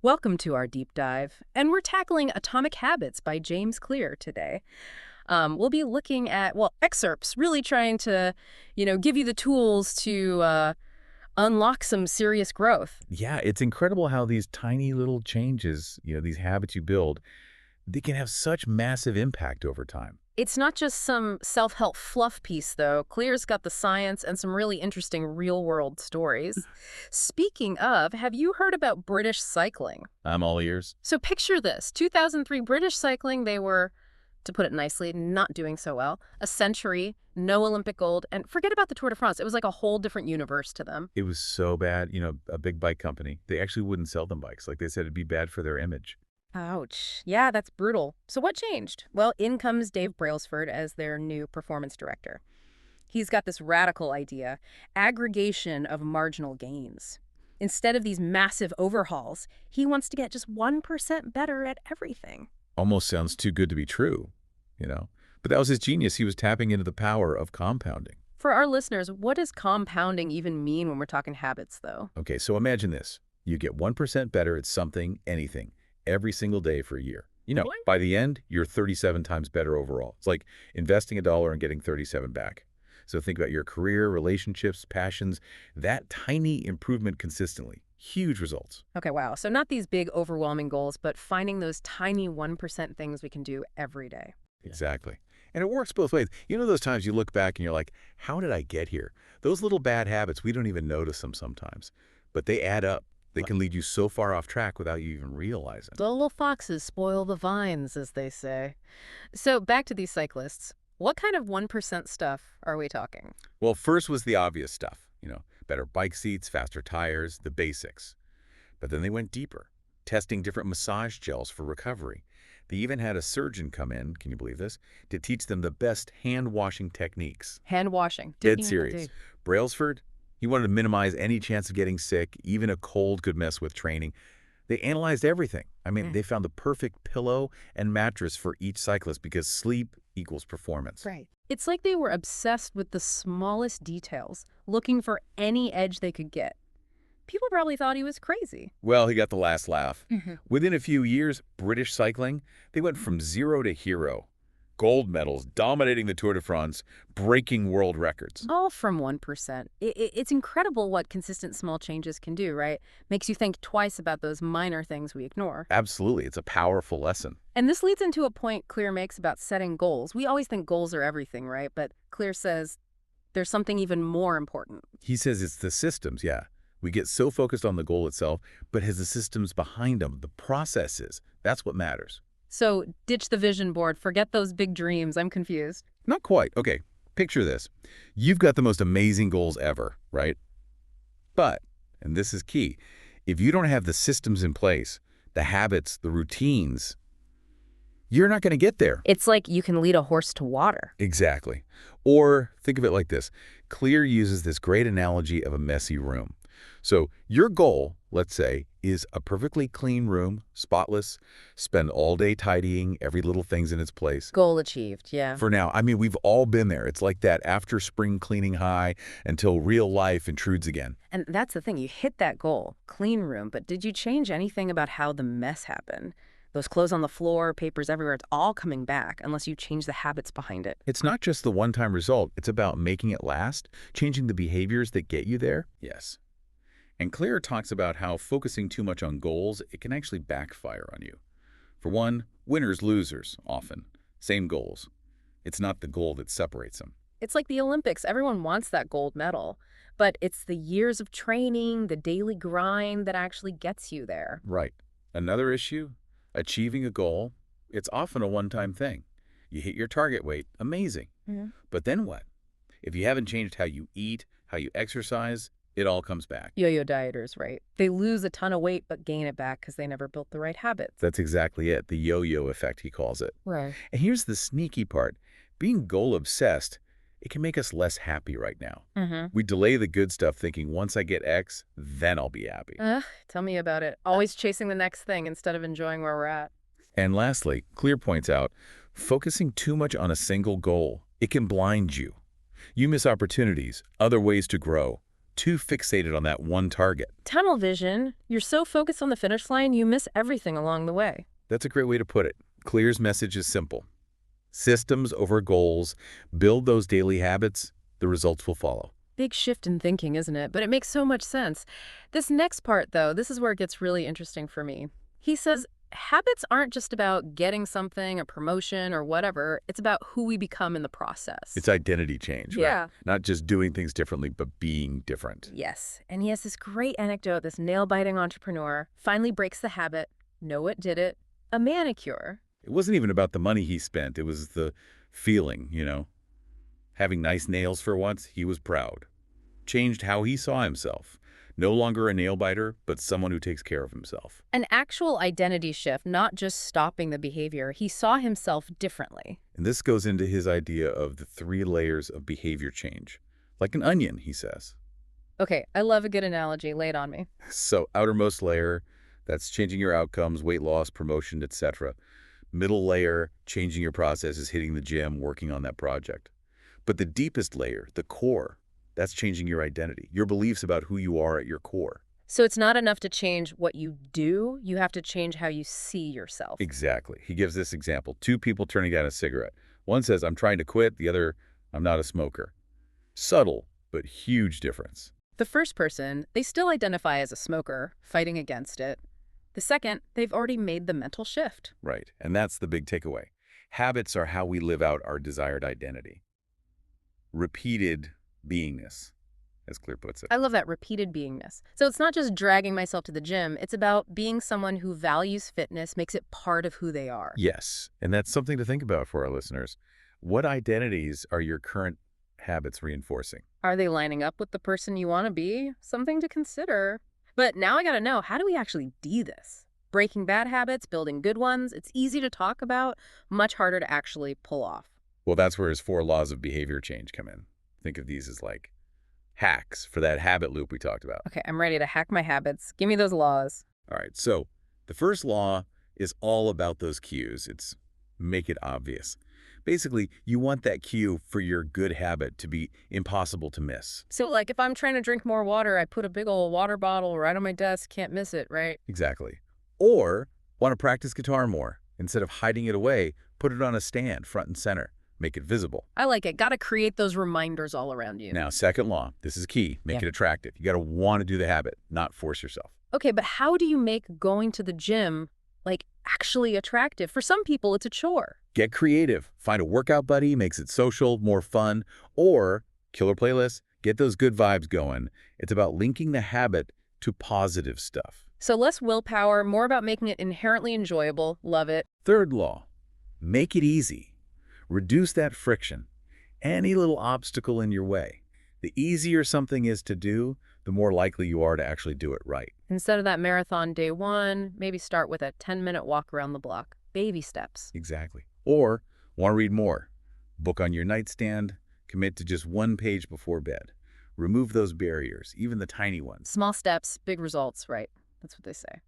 Welcome to our deep dive, and we're tackling Atomic Habits by James Clear today. We'll be looking at, well, excerpts, really trying to, give you the tools to unlock some serious growth. Yeah, it's incredible how these tiny little changes, these habits you build, they can have such massive impact over time. It's not just some self-help fluff piece, though. Clear's got the science and some really interesting real-world stories. Speaking of, have you heard about British cycling? I'm all ears. So picture this, 2003 British cycling, they were, to put it nicely, not doing so well. A century, no Olympic gold, and forget about the Tour de France. It was like a whole different universe to them. It was so bad, a big bike company, they actually wouldn't sell them bikes. Like they said, it'd be bad for their image. Ouch. Yeah, that's brutal. So what changed? Well, in comes Dave Brailsford as their new performance director. He's got this radical idea, aggregation of marginal gains. Instead of these massive overhauls, he wants to get just 1% better at everything. Almost sounds too good to be true, you know? But that was his genius. He was tapping into the power of compounding. For our listeners, what does compounding even mean when we're talking habits, though? Okay, so imagine this. You get 1% better at something, anything, every single day for a year. Boing. By the end, you're 37 times better overall. It's like investing a dollar and getting 37 back. So think about your career, relationships, passions, that tiny improvement consistently. Huge results. Okay, wow. So not these big, overwhelming goals, but finding those tiny 1% things we can do every day. Exactly. And it works both ways. You know those times you look back and you're like, how did I get here? Those little bad habits, we don't even notice them sometimes, but they add up. They can lead you so far off track without you even realizing. The little foxes spoil the vines, as they say. So back to these cyclists. What kind of 1% stuff are we talking? Well, first was the obvious stuff, better bike seats, faster tires, the basics. But then they went deeper, testing different massage gels for recovery. They even had a surgeon come in, can you believe this, to teach them the best hand-washing techniques. Hand washing. Dead serious. Brailsford, he wanted to minimize any chance of getting sick. Even a cold could mess with training. They analyzed everything. They found the perfect pillow and mattress for each cyclist because sleep equals performance. Right. It's like they were obsessed with the smallest details, looking for any edge they could get. People probably thought he was crazy. Well, he got the last laugh. Mhm. Within a few years, British cycling, they went from zero to hero. Gold medals, dominating the Tour de France, breaking world records. All from 1%. It's incredible what consistent small changes can do, right? Makes you think twice about those minor things we ignore. Absolutely. It's a powerful lesson. And this leads into a point Clear makes about setting goals. We always think goals are everything, right? But Clear says there's something even more important. He says it's the systems, yeah. We get so focused on the goal itself, but has the systems behind them, the processes. That's what matters. So ditch the vision board. Forget those big dreams. I'm confused. Not quite. Okay, picture this. You've got the most amazing goals ever, right? But, and this is key, if you don't have the systems in place, the habits, the routines, you're not going to get there. It's like you can lead a horse to water. Exactly. Or think of it like this. Clear uses this great analogy of a messy room. So your goal, let's say, is a perfectly clean room, spotless, spend all day tidying, every little thing's in its place. Goal achieved, yeah. For now, we've all been there. It's like that after spring cleaning high until real life intrudes again. And that's the thing. You hit that goal, clean room, but did you change anything about how the mess happened? Those clothes on the floor, papers everywhere, it's all coming back unless you change the habits behind it. It's not just the one-time result. It's about making it last, changing the behaviors that get you there. Yes. And Clear talks about how focusing too much on goals, it can actually backfire on you. For one, winners, losers, often. Same goals. It's not the goal that separates them. It's like the Olympics. Everyone wants that gold medal, but it's the years of training, the daily grind that actually gets you there. Right. Another issue, achieving a goal, it's often a one-time thing. You hit your target weight, amazing. But then what? If you haven't changed how you eat, how you exercise, it all comes back. Yo-yo dieters, right? They lose a ton of weight but gain it back because they never built the right habits. That's exactly it, the yo-yo effect, he calls it. Right. And here's the sneaky part. Being goal-obsessed, it can make us less happy right now. We delay the good stuff thinking, once I get X, then I'll be happy. Tell me about it. Always chasing the next thing instead of enjoying where we're at. And lastly, Clear points out, focusing too much on a single goal, it can blind you. You miss opportunities, other ways to grow. too fixated on that one target. Tunnel vision. You're so focused on the finish line, you miss everything along the way. That's a great way to put it. Clear's message is simple. Systems over goals. Build those daily habits. The results will follow. Big shift in thinking, isn't it? But it makes so much sense. This next part, though, this is where it gets really interesting for me. He says, habits aren't just about getting something, a promotion, or whatever. It's about who we become in the process. It's identity change, right? Yeah. Not just doing things differently, but being different. Yes. And he has this great anecdote. This nail-biting entrepreneur finally breaks the habit. Know what did it? A manicure. It wasn't even about the money he spent. It was the feeling, Having nice nails for once, he was proud. Changed how he saw himself. No longer a nail biter, but someone who takes care of himself. An actual identity shift, not just stopping the behavior. He saw himself differently. And this goes into his idea of the 3 layers of behavior change. Like an onion, he says. Okay, I love a good analogy. Lay it on me. So outermost layer, that's changing your outcomes, weight loss, promotion, etc. Middle layer, changing your processes, hitting the gym, working on that project. But the deepest layer, the core, that's changing your identity, your beliefs about who you are at your core. So it's not enough to change what you do. You have to change how you see yourself. Exactly. He gives this example. 2 people turning down a cigarette. One says, I'm trying to quit. The other, I'm not a smoker. Subtle, but huge difference. The first person, they still identify as a smoker, fighting against it. The second, they've already made the mental shift. Right. And that's the big takeaway. Habits are how we live out our desired identity. Repeated beingness, as Clear puts it. I love that repeated beingness. So it's not just dragging myself to the gym. It's about being someone who values fitness, makes it part of who they are. Yes. And that's something to think about for our listeners. What identities are your current habits reinforcing? Are they lining up with the person you want to be? Something to consider. But now I got to know, how do we actually do this? Breaking bad habits, building good ones. It's easy to talk about, much harder to actually pull off. Well, that's where his 4 laws of behavior change come in. Think of these as like hacks for that habit loop we talked about. Okay, I'm ready to hack my habits. Give me those laws. All right, so the first law is all about those cues. It's make it obvious. Basically, you want that cue for your good habit to be impossible to miss. So, like, if I'm trying to drink more water, I put a big old water bottle right on my desk, can't miss it, right? Exactly. Or want to practice guitar more. Instead of hiding it away, put it on a stand front and center. Make it visible. I like it. Got to create those reminders all around you. Now, second law, this is key. Make it attractive. You got to want to do the habit, not force yourself. Okay, but how do you make going to the gym, like, actually attractive? For some people, it's a chore. Get creative. Find a workout buddy, makes it social, more fun. Or, killer playlist, get those good vibes going. It's about linking the habit to positive stuff. So less willpower, more about making it inherently enjoyable. Love it. Third law, make it easy. Reduce that friction. Any little obstacle in your way. The easier something is to do, the more likely you are to actually do it right. Instead of that marathon day 1, maybe start with a 10-minute walk around the block. Baby steps. Exactly. Or, want to read more? Book on your nightstand. Commit to just 1 page before bed. Remove those barriers, even the tiny ones. Small steps, big results, right? That's what they say.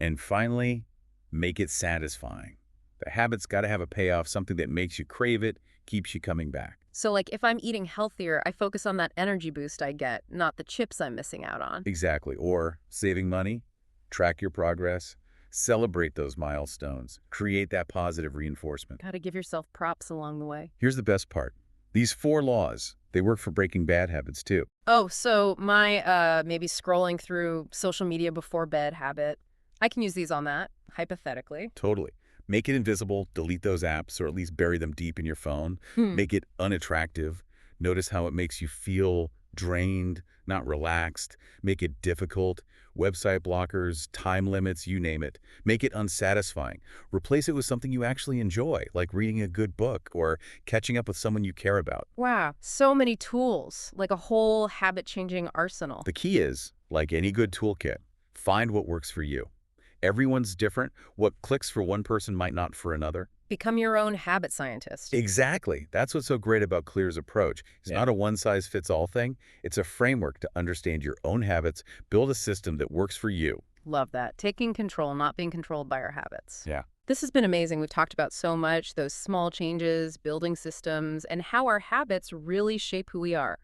And finally, make it satisfying. The habit's got to have a payoff, something that makes you crave it, keeps you coming back. So, like, if I'm eating healthier, I focus on that energy boost I get, not the chips I'm missing out on. Exactly. Or saving money, track your progress, celebrate those milestones, create that positive reinforcement. Got to give yourself props along the way. Here's the best part. These 4 laws, they work for breaking bad habits too. Oh, so my maybe scrolling through social media before bed habit, I can use these on that, hypothetically. Totally. Make it invisible, delete those apps, or at least bury them deep in your phone. Make it unattractive. Notice how it makes you feel drained, not relaxed. Make it difficult. Website blockers, time limits, you name it. Make it unsatisfying. Replace it with something you actually enjoy, like reading a good book or catching up with someone you care about. Wow, so many tools, like a whole habit-changing arsenal. The key is, like any good toolkit, find what works for you. Everyone's different. What clicks for one person might not for another. Become your own habit scientist. Exactly. That's what's so great about Clear's approach. It's not a one-size-fits-all thing. It's a framework to understand your own habits, build a system that works for you. Love that. Taking control, not being controlled by our habits. Yeah. This has been amazing. We've talked about so much, those small changes, building systems, and how our habits really shape who we are.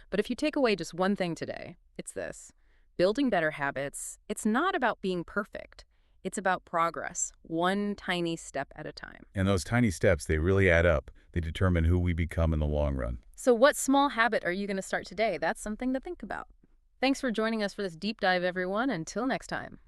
But if you take away just one thing today, it's this. Building better habits, it's not about being perfect. It's about progress, one tiny step at a time. And those tiny steps, they really add up. They determine who we become in the long run. So what small habit are you going to start today? That's something to think about. Thanks for joining us for this deep dive, everyone. Until next time.